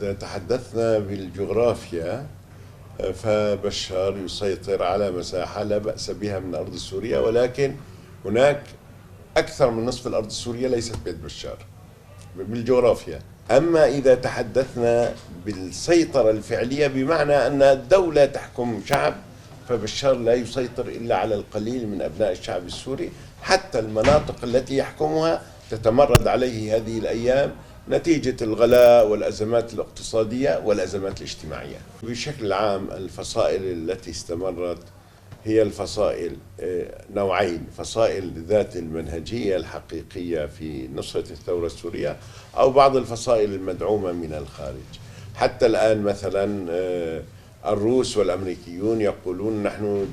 إذا تحدثنا بالجغرافيا فبشار يسيطر على مساحة لا بأس بها من أرض سوريا، ولكن هناك أكثر من نصف الأرض السورية ليست بيد بشار بالجغرافيا. أما إذا تحدثنا بالسيطرة الفعلية بمعنى أن الدولة تحكم شعب، فبشار لا يسيطر إلا على القليل من أبناء الشعب السوري، حتى المناطق التي يحكمها تتمرد عليه هذه الأيام نتيجة الغلاء والأزمات الاقتصادية والأزمات الاجتماعية. بشكل عام الفصائل التي استمرت هي الفصائل نوعين: فصائل ذات المنهجية الحقيقية في نصرة الثورة السورية، أو بعض الفصائل المدعومة من الخارج. حتى الآن مثلا الروس والأمريكيون يقولون نحن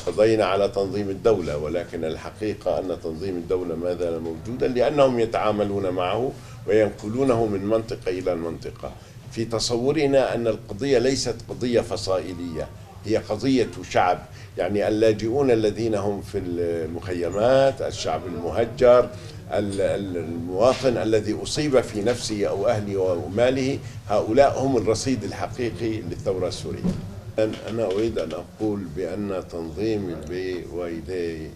قضينا على تنظيم الدولة، ولكن الحقيقة أن تنظيم الدولة ما زال موجودا، لأنهم يتعاملون معه وينقلونه من منطقة إلى المنطقة. في تصورنا أن القضية ليست قضية فصائلية، هي قضية شعب، يعني اللاجئون الذين هم في المخيمات، الشعب المهجر، المواطن الذي أصيب في نفسه أو أهله وماله، هؤلاء هم الرصيد الحقيقي للثورة السورية. أنا أريد أن أقول بأن تنظيم البي وايدي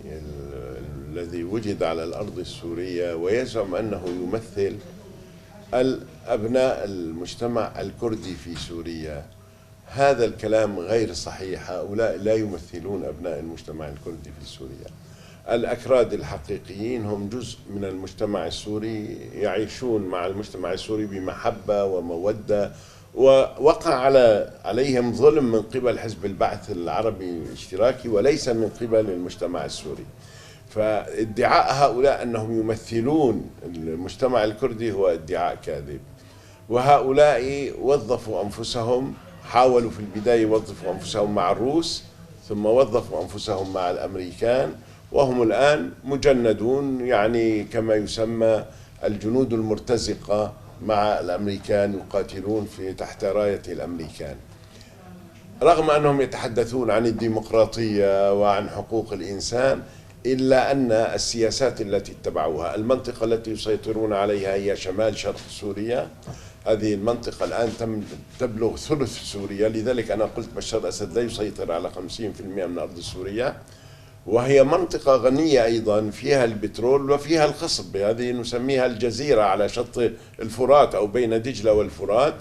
الذي وجد على الأرض السورية ويزعم أنه يمثل الأبناء المجتمع الكردي في سوريا، هذا الكلام غير صحيح. هؤلاء لا يمثلون أبناء المجتمع الكردي في سوريا. الأكراد الحقيقيين هم جزء من المجتمع السوري، يعيشون مع المجتمع السوري بمحبة ومودة، ووقع عليهم ظلم من قبل حزب البعث العربي الاشتراكي وليس من قبل المجتمع السوري. فادعاء هؤلاء أنهم يمثلون المجتمع الكردي هو ادعاء كاذب. وهؤلاء وظفوا أنفسهم، حاولوا في البداية يوظفوا أنفسهم مع الروس، ثم وظفوا أنفسهم مع الأمريكان، وهم الآن مجندون، يعني كما يسمى الجنود المرتزقة مع الأمريكان، يقاتلون تحت راية الأمريكان. رغم أنهم يتحدثون عن الديمقراطية وعن حقوق الإنسان، إلا أن السياسات التي اتبعوها، المنطقة التي يسيطرون عليها هي شمال شرق سوريا. هذه المنطقة الآن تبلغ ثلث سوريا، لذلك أنا قلت بشار الأسد لا يسيطر على 50% من أرض سوريا، وهي منطقة غنية أيضا، فيها البترول وفيها الخصب. هذه نسميها الجزيرة على شط الفرات أو بين دجلة والفرات.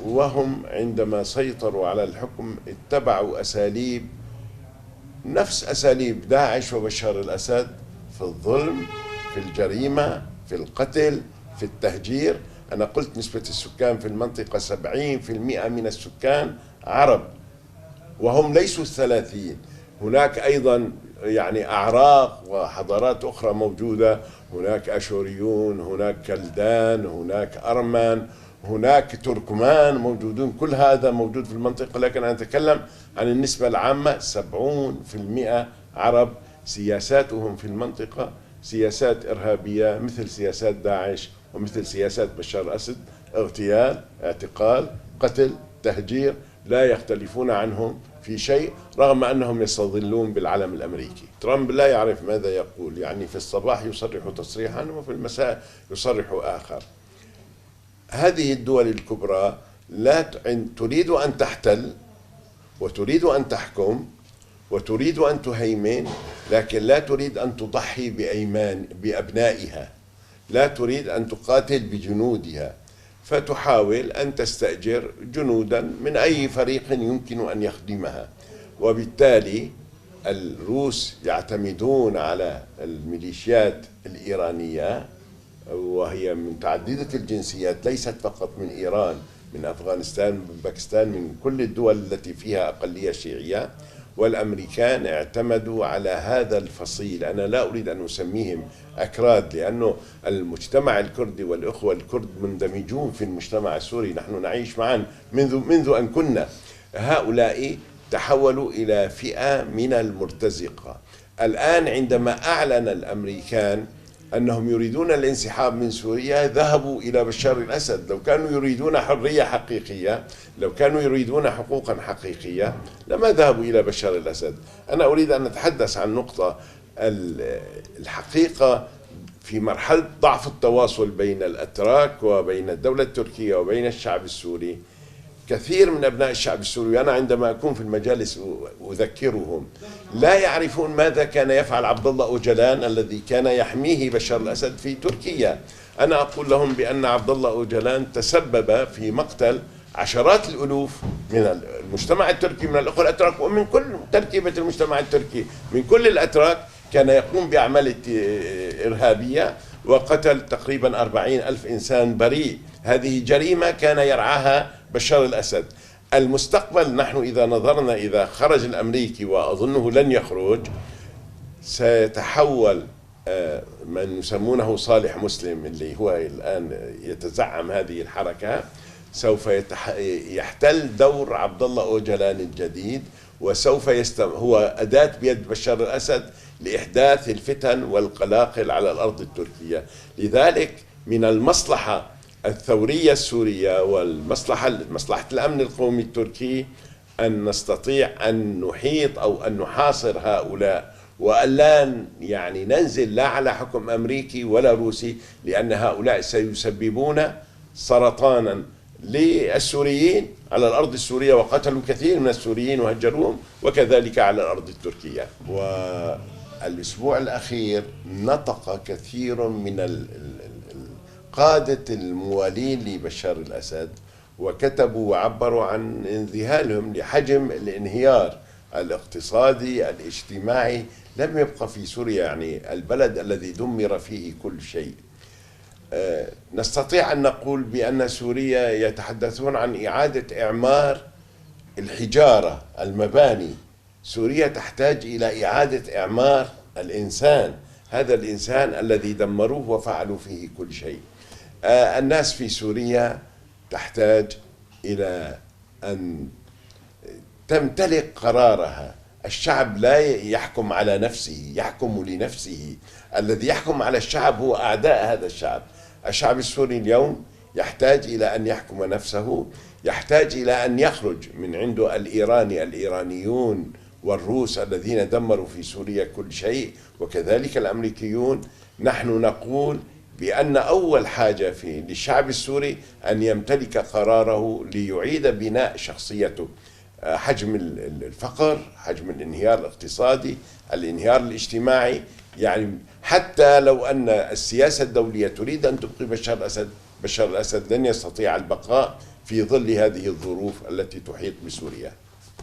وهم عندما سيطروا على الحكم اتبعوا أساليب نفس أساليب داعش وبشار الأسد، في الظلم، في الجريمة، في القتل، في التهجير. أنا قلت نسبة السكان في المنطقة 70% من السكان عرب، وهم ليسوا الثلاثين. هناك أيضا يعني أعراق وحضارات أخرى موجودة، هناك أشوريون، هناك كلدان، هناك أرمن، هناك تركمان موجودون، كل هذا موجود في المنطقة. لكن أنا أتكلم عن النسبة العامة، 70% عرب. سياساتهم في المنطقة سياسات إرهابية مثل سياسات داعش ومثل سياسات بشار الأسد: اغتيال، اعتقال، قتل، تهجير، لا يختلفون عنهم في شيء، رغم أنهم يستظلون بالعلم الأمريكي. ترامب لا يعرف ماذا يقول، يعني في الصباح يصرح تصريحا وفي المساء يصرح آخر. هذه الدول الكبرى تريد أن تحتل وتريد أن تحكم وتريد أن تهيمن، لكن لا تريد أن تضحي بأبنائها، لا تريد أن تقاتل بجنودها، فتحاول أن تستأجر جنودا من أي فريق يمكن أن يخدمها. وبالتالي الروس يعتمدون على الميليشيات الإيرانية، وهي متعددة الجنسيات، ليست فقط من إيران، من أفغانستان، من باكستان، من كل الدول التي فيها أقلية شيعية. والأمريكان اعتمدوا على هذا الفصيل. أنا لا أريد أن أسميهم أكراد، لأنه المجتمع الكردي والإخوة الكرد مندمجون في المجتمع السوري، نحن نعيش معا منذ أن كنا. هؤلاء تحولوا إلى فئة من المرتزقة. الآن عندما أعلن الأمريكان أنهم يريدون الانسحاب من سوريا، ذهبوا إلى بشار الأسد. لو كانوا يريدون حرية حقيقية، لو كانوا يريدون حقوقا حقيقية، لما ذهبوا إلى بشار الأسد. أنا أريد أن أتحدث عن نقطة الحقيقة. في مرحلة ضعف التواصل بين الأتراك وبين الدولة التركية وبين الشعب السوري، كثير من أبناء الشعب السوري، أنا عندما أكون في المجالس أذكرهم، لا يعرفون ماذا كان يفعل عبد الله أوجلان الذي كان يحميه بشار الأسد في تركيا. أنا أقول لهم بأن عبد الله أوجلان تسبب في مقتل عشرات الألوف من المجتمع التركي، من الأخوة الأتراك ومن كل تركيبة المجتمع التركي، من كل الأتراك. كان يقوم بأعمال إرهابية وقتل تقريبا 40,000 إنسان بريء. هذه جريمة كان يرعاها بشار الأسد. المستقبل، نحن إذا نظرنا، إذا خرج الأمريكي وأظنه لن يخرج، سيتحول من يسمونه صالح مسلم اللي هو الآن يتزعم هذه الحركة، سوف يحتل دور عبد الله أوجلان الجديد، وسوف هو أداة بيد بشار الأسد لإحداث الفتن والقلاقل على الأرض التركية. لذلك من المصلحة الثورية السورية مصلحة الأمن القومي التركي أن نستطيع أن نحيط أو أن نحاصر هؤلاء، وأن لا يعني ننزل لا على حكم أمريكي ولا روسي، لأن هؤلاء سيسببون سرطانا للسوريين على الأرض السورية، وقتلوا كثير من السوريين وهجروهم، وكذلك على الأرض التركية. والأسبوع الأخير نطق كثير من قادة الموالين لبشار الأسد، وكتبوا وعبروا عن انذهالهم لحجم الانهيار الاقتصادي الاجتماعي. لم يبقى في سوريا، يعني البلد الذي دمر فيه كل شيء. نستطيع أن نقول بأن سوريا يتحدثون عن إعادة إعمار الحجارة، المباني. سوريا تحتاج إلى إعادة إعمار الإنسان، هذا الإنسان الذي دمروه وفعلوا فيه كل شيء. الناس في سوريا تحتاج إلى أن تمتلك قرارها. الشعب لا يحكم على نفسه، يحكم لنفسه. الذي يحكم على الشعب هو أعداء هذا الشعب. الشعب السوري اليوم يحتاج إلى أن يحكم نفسه، يحتاج إلى أن يخرج من عنده الإيرانيون والروس الذين دمروا في سوريا كل شيء، وكذلك الأمريكيون. نحن نقول بأن أول حاجة للشعب السوري أن يمتلك قراره ليعيد بناء شخصيته. حجم الفقر، حجم الانهيار الاقتصادي، الانهيار الاجتماعي، يعني حتى لو أن السياسة الدولية تريد أن تبقي بشار الأسد لن يستطيع البقاء في ظل هذه الظروف التي تحيط بسوريا.